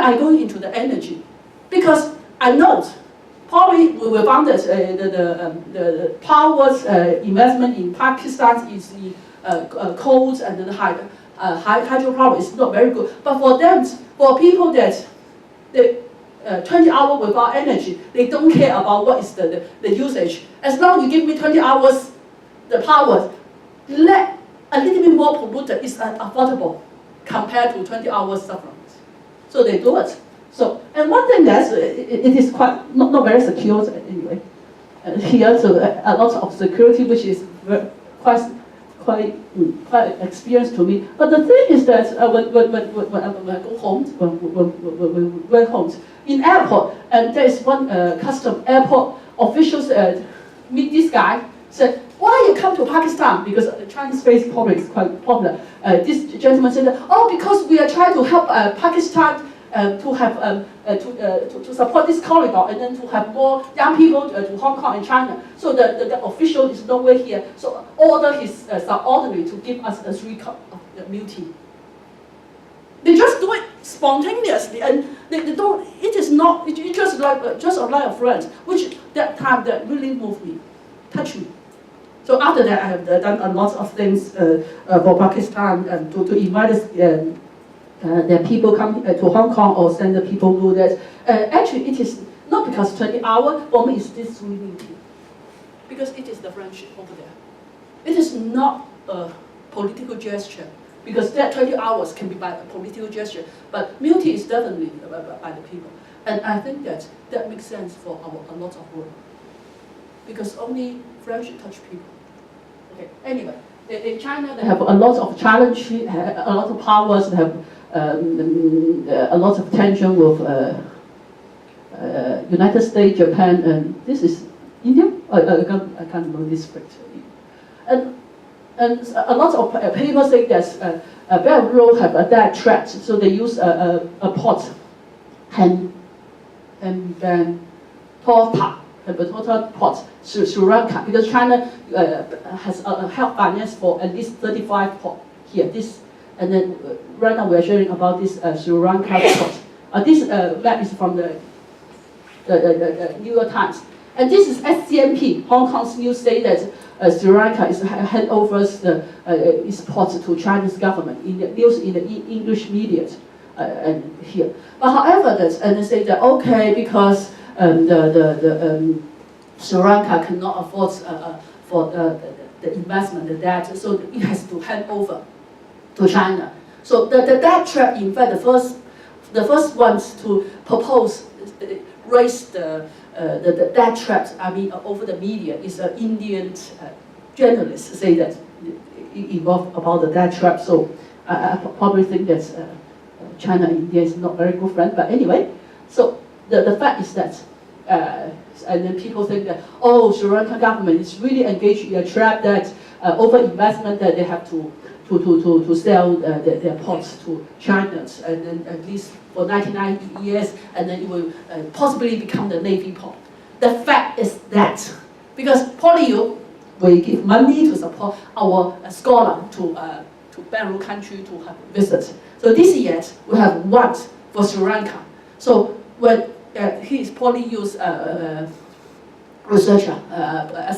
I go into the energy? Because I know probably we found that the power's investment in Pakistan is the coal and the hydropower is not very good. But for them, for people that the 20 hours without energy, they don't care about what is the usage. As long as you give me 20 hours the power, let a little bit more polluted is affordable compared to 20 hours suffering. So they do it. So, and one thing that it is quite not very secure anyway. Here, so a lot of security, which is quite experienced to me. But the thing is that when I go home, when we went home in airport, and there is one custom airport officials meet this guy, said, "Why you come to Pakistan?" Because the Chinese face probably is quite popular. This gentleman said, "Oh, because we are trying to help Pakistan to have to support this corridor and then to have more young people to Hong Kong and China." So the official is nowhere here. So order his subordinate to give us a 3 cup of milk tea. They just do it spontaneously, and they don't. It is not. It's just like a friend, which that time that really moved me, touched me. So after that, I have done a lot of things for Pakistan and to invite the people come to Hong Kong or send the people do that. Actually, it is not because 20 hours, for me it's this really key. Because it is the friendship over there. It is not a political gesture, because that 20 hours can be by a political gesture, but multi is definitely by the people. And I think that makes sense for a lot of work. Because only friendship touch people. Okay, anyway, in China they have a lot of challenge, a lot of powers, they have a lot of tension with United States, Japan, and this is India? I can't remember this picture. And a lot of people say that Belt and Road have a direct threat, so they use a port and then total port, Sri Lanka, because China has help finance for at least 35 ports here. This, and then right now we are sharing about this Sri Lanka port. This map is from the New York Times. And this is SCMP, Hong Kong's news say that Sri Lanka is hand over its ports to Chinese government in the news in the English media and here. But however, and they say that okay, because Sri Lanka cannot afford for the investment, the debt, so it has to hand over to China. So the debt trap, in fact, the first ones to propose raise the debt traps, I mean, over the media is an Indian journalist say that involved about the debt trap. So I probably think that China and India is not very good friends. But anyway, so the fact is that, and then people think that, oh, Sri Lanka government is really engaged in a trap that over investment that they have to sell their ports to China, and then at least for 99 years, and then it will possibly become the Navy port. The fact is that, because PolyU, we give money to support our scholar to Belarus country to have visit. So this year, we have one for Sri Lanka. So when he is PolyU's researcher,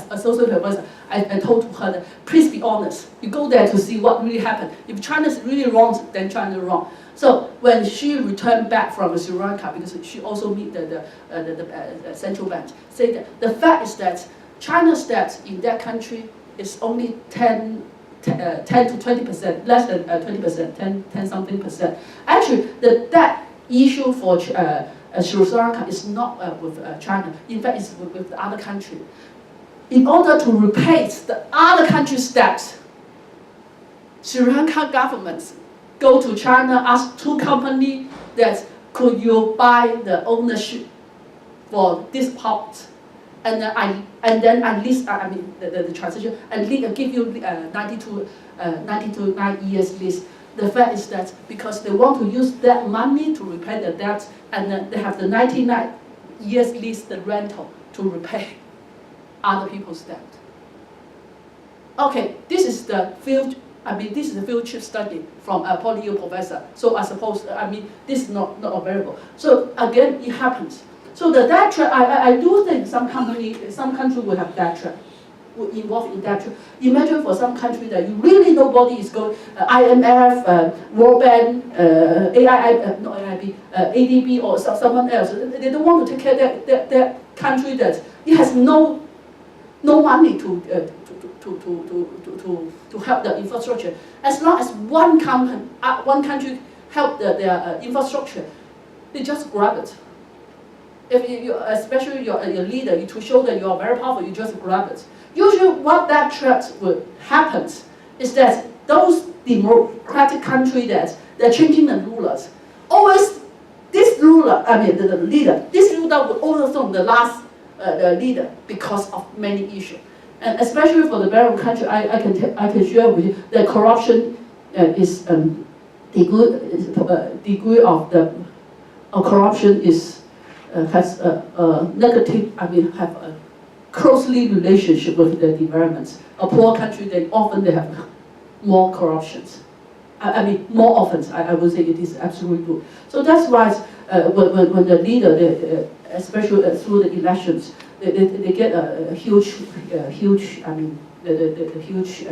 associate professor, I told her that, please be honest. You go there to see what really happened. If China is really wrong, then China is wrong. So when she returned back from Sri Lanka, because she also meet the central bank, say that the fact is that China's debt in that country is only 10 to 20%, less than 20%, 10 something percent. Actually, the debt issue for Sri Lanka is not with China. In fact, it's with the other country. In order to repay the other country's debt, Sri Lanka governments go to China, ask 2 companies that could you buy the ownership for this port, and then at least the transition and give you 9 years lease. The fact is that because they want to use that money to repay the debt, and then they have the 99 years lease, the rental, to repay other people's debt. Okay, this is the field I mean, this is a field trip study from a PolyU professor. So I suppose, I mean, this is not available. So again, it happens. So the debt trap, I do think some country will have debt trap, will involve in debt trap. Imagine for some country that you really nobody is going, IMF, World Bank, not AIB, ADB or someone else. They don't want to take care of their country that it has no money to help the infrastructure. As long as one country help their infrastructure, they just grab it. If you especially your leader, to show that you are very powerful, you just grab it. Usually what that trap will happen is that those democratic countries that they're changing the rulers, always this ruler, I mean the leader, this ruler will overthrow the last leader because of many issues. And especially for the Barrow country, I can share with you that corruption is degree of the corruption has a negative, I mean, have a closely relationship with the developments. A poor country, they have more corruptions. I mean, more often, I would say it is absolutely true. So that's why when the leader, especially through the elections, they get a huge, I mean, the huge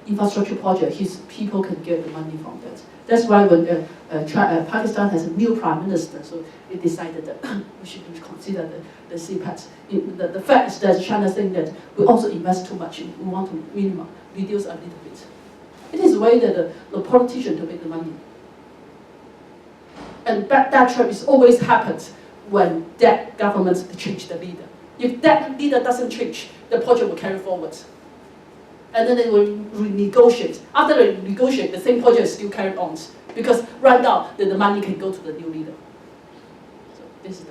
infrastructure project. His people can get the money from that. That's why when Pakistan has a new prime minister, so it decided that we should consider the CPET. The fact is that China saying that we also invest too much. We want to reduce a little bit. It is a way that the politician to make the money. And that trap is always happens when that government change the leader. If that leader doesn't change, the project will carry forward. And then they will renegotiate. After they negotiate, the same project is still carried on. Because right now, the money can go to the new leader. So this is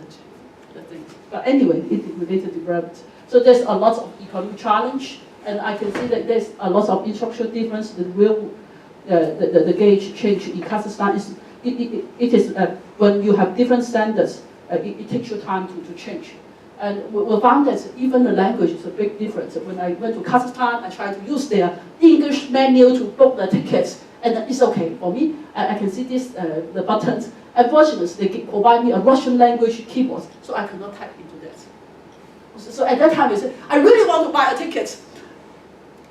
the thing. But anyway, it related to development. So there's a lot of economic challenge, and I can see that there's a lot of structural difference. The real, the gauge change in Kazakhstan is, it is when you have different standards, it takes you time to change. And we found that even the language is a big difference. When I went to Kazakhstan, I tried to use their English menu to book the tickets, and it's okay for me. I can see this, the buttons. Unfortunately, they provide me a Russian language keyboard, so I could not type into that. So at that time, I said, I really want to buy a ticket.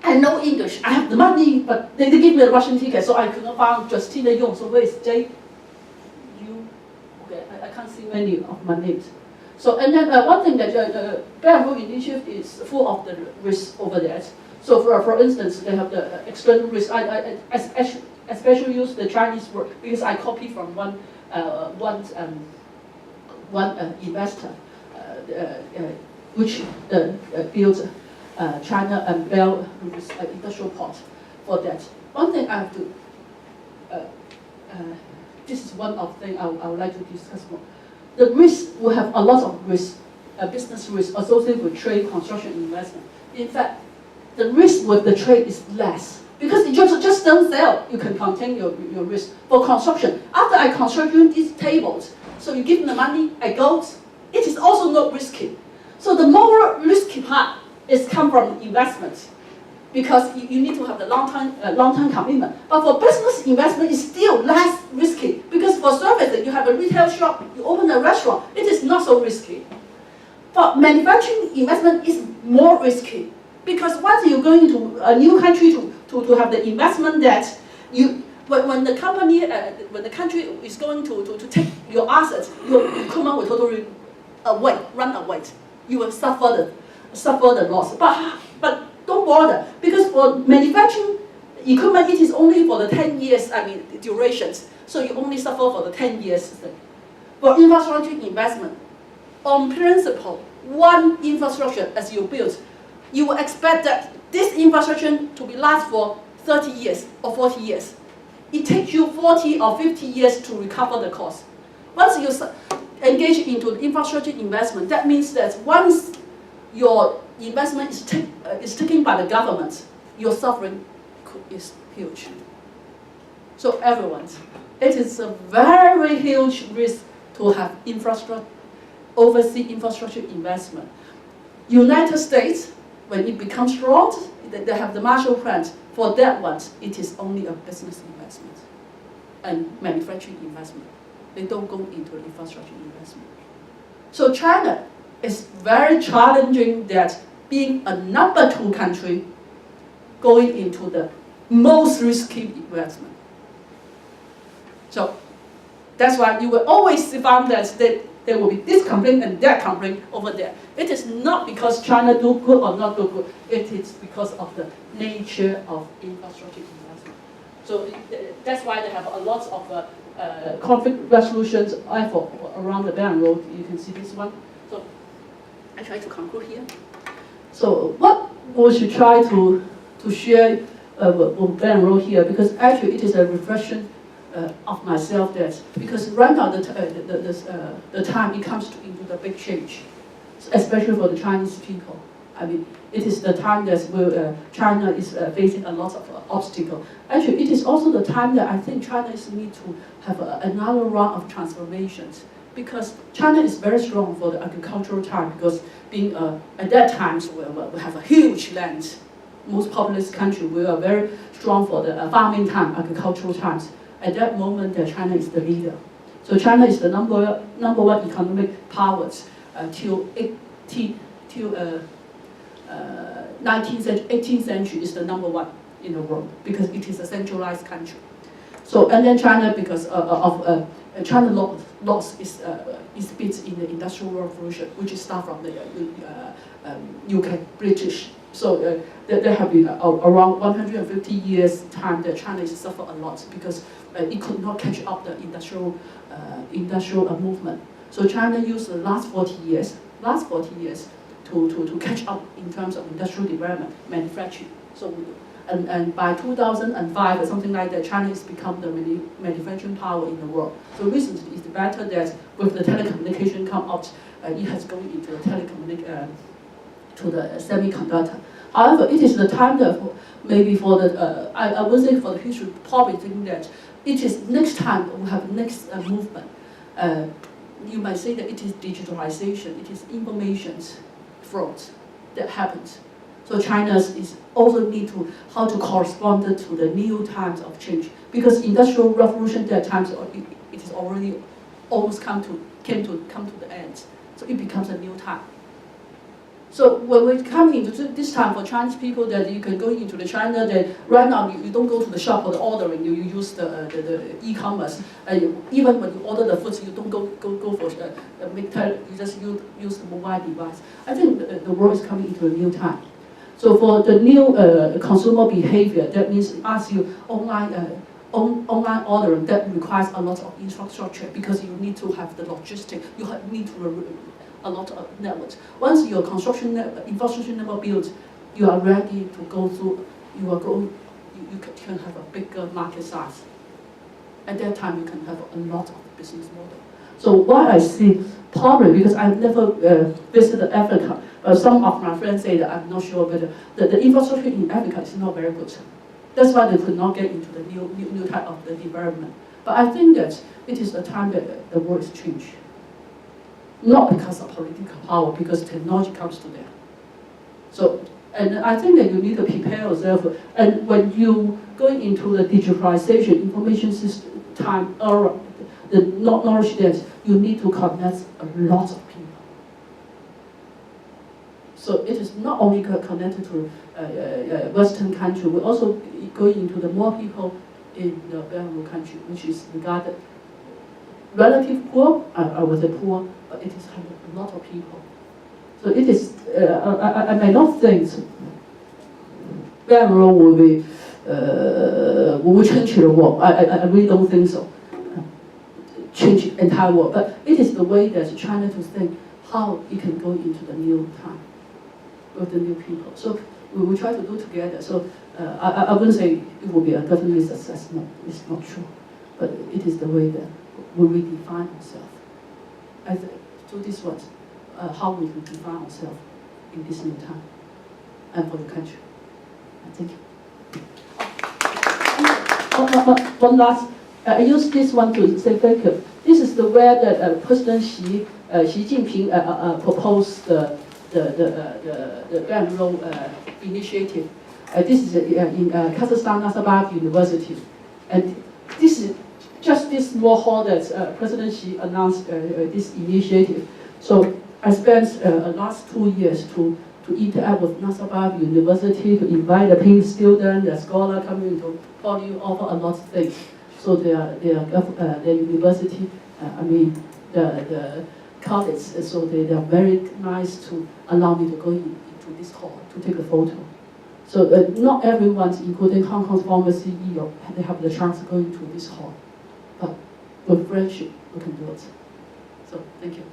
I know English, I have the money, but they give me a Russian ticket, so I could not find Justina Yong. So where is J? U? Okay, I can't see many of my names. So, and then one thing that Belt and Road Initiative is full of the risks over there. So for instance, they have the external risk. I especially use the Chinese word because I copied from one investor which built China and Belarus industrial port for that. One thing I have to, this is one of the things I would like to discuss more. The risk will have a lot of risk, business risk associated with trade, construction, investment. In fact, the risk with the trade is less because you just don't sell. You can contain your risk. For construction, after I construct these tables, so you give me the money, I go. It is also not risky. So the more risky part is come from investment, because you need to have the long-term commitment. But for business investment, it's still less risky because for services, you have a retail shop, you open a restaurant, it is not so risky. For manufacturing investment, is more risky because once you're going to a new country to have the investment that when the company when the country is going to take your assets, your equipment will totally run away. You will suffer the loss. But don't bother, because for manufacturing equipment, it is only for the 10 years, durations. So you only suffer for the 10 years. For infrastructure investment, on principle, one infrastructure as you build, you will expect that this infrastructure to be last for 30 years or 40 years. It takes you 40 or 50 years to recover the cost. Once you engage into infrastructure investment, that means that once your investment is taken by the government, your suffering is huge. So everyone, it is a very huge risk to have overseas infrastructure investment. United States, when it becomes strong, they have the Marshall Plan. For that one, it is only a business investment and manufacturing investment. They don't go into the infrastructure investment. So China is very challenging that being a number 2 country going into the most risky investment. So that's why you will always find that there will be this complaint and that complaint over there. It is not because China do good or not do good. It is because of the nature of infrastructure investment. So that's why they have a lot of conflict resolutions effort around the Belt and Road. You can see this one. So I try to conclude here. So what we should try to share with Belt and Road here, because actually it is a reflection of myself, that because right now the time it comes into the big change, especially for the Chinese people. I mean, it is the time that China is facing a lot of obstacles. Actually, it is also the time that I think China is need to have another round of transformations, because China is very strong for the agricultural time, because being at that time we have a huge land, most populous country. We are very strong for the farming time, agricultural times. At that moment, China is the leader. So China is the number 1 economic powers till 18th century is the number 1 in the world, because it is a centralized country. So and then China, because of China lost its bit in the Industrial Revolution, which is start from the UK, British. So there have been around 150 years time that China is suffer a lot, because it could not catch up the industrial movement. So China used the last 40 years to catch up in terms of industrial development, manufacturing. So and by 2005 or something like that, China has become the manufacturing power in the world. So recently, it's better that with the telecommunication come out, it has gone into the to the semiconductor. However, it is the time that maybe for the I would say for the history, probably think that it is next time we have next movement. You might say that it is digitalization, it is information fraud that happens. So China is also need to how to correspond to the new times of change, because industrial revolution that times it is already almost come to the end. So it becomes a new time. So when we come into this time for Chinese people, that you can go into the China, that right now you don't go to the shop for the ordering, you use the e-commerce. Even when you order the food, you don't go for you just use the mobile device. I think the world is coming into a new time. So for the new consumer behavior, that means as you online ordering, that requires a lot of infrastructure, because you need to have the logistics, you need to a lot of networks. Once your infrastructure never built, you are ready to go through. You can have a bigger market size. At that time, you can have a lot of business model. So what I see, probably because I've never visited Africa, some of my friends say that I'm not sure, but the infrastructure in Africa is not very good. That's why they could not get into the new type of the development. But I think that it is the time that the world is changed. Not because of political power, because technology comes to them. So, and I think that you need to prepare yourself. And when you go into the digitalization, information system time era, the knowledge that you need to connect a lot of people. So it is not only connected to Western country, we also go into the more people in the Belt and Road country, which is regarded relative poor, I would say poor, but it is a lot of people. So it is, I may not think Belt and Road will change the world. I really don't think so. Change the entire world. But it is the way that China to think how it can go into the new time with the new people. So we will try to do together. So I wouldn't say it will be a definitely success. No, it's not true. But it is the way that we redefine ourselves. I think through this one, how we can define ourselves in this new time and for the country. Thank you. One last, I use this one to say thank you. This is the way that President Xi Jinping proposed the Belt and Road initiative. This is in Kazakhstan Nazarbayev University, and this is just this small hall that President Xi announced this initiative. So I spent the last 2 years to interact with Nazarbayev University, to invite the PhD student, the scholar coming to Poly, offer a lot of things. So their university, the college, so they are very nice to allow me to go into this hall to take a photo. So not everyone, including Hong Kong's former CEO, they have the chance to go into this hall. But with friendship, we can do it. So thank you.